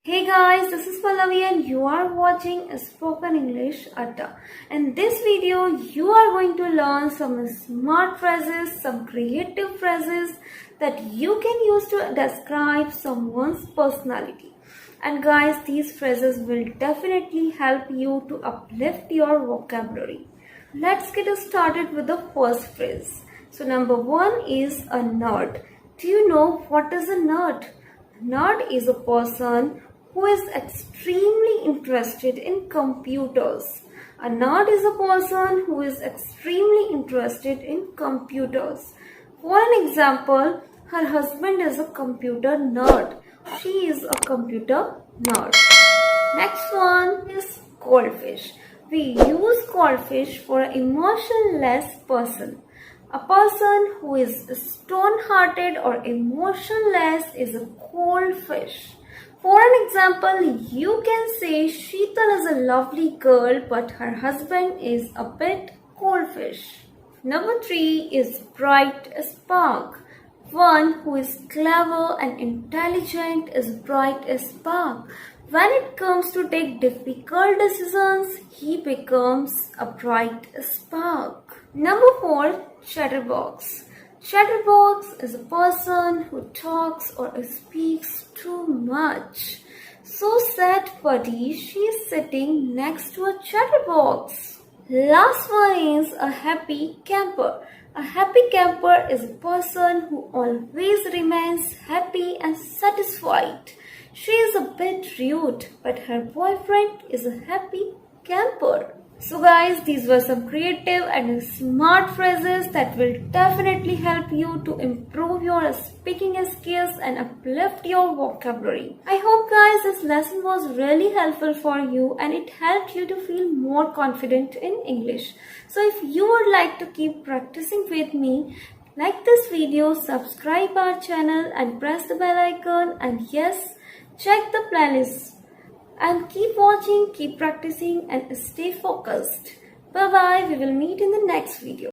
Hey guys, this is Pallavi and you are watching Spoken English Atta. In this video, you are going to learn some smart phrases, some creative phrases that you can use to describe someone's personality. And guys, these phrases will definitely help you to uplift your vocabulary. Let's get started with the first phrase. So number one is a nerd. Do you know what is a nerd? Nerd is a person who is extremely interested in computers. A nerd is a person who is extremely interested in computers. For an example, her husband is a computer nerd. She is a computer nerd. Next one is goldfish. We use goldfish for an emotionless person. A person who is stone-hearted or emotionless is a cold fish. For an example, you can say Sheetal is a lovely girl but her husband is a bit cold fish. Number 3 is bright spark. One who is clever and intelligent is bright spark. When it comes to take difficult decisions, he becomes a bright spark. Number 4, chatterbox. Chatterbox is a person who talks or speaks too much. So sad buddy, she is sitting next to a chatterbox. Last one is a happy camper. A happy camper is a person who always remains happy and satisfied. She is a bit rude, but her boyfriend is a happy camper. So guys, these were some creative and smart phrases that will definitely help you to improve your speaking skills and uplift your vocabulary. I hope guys this lesson was really helpful for you and it helped you to feel more confident in English. So if you would like to keep practicing with me, like this video, subscribe our channel and press the bell icon, and yes, check the playlist. And keep watching, keep practicing and stay focused. Bye bye. We will meet in the next video.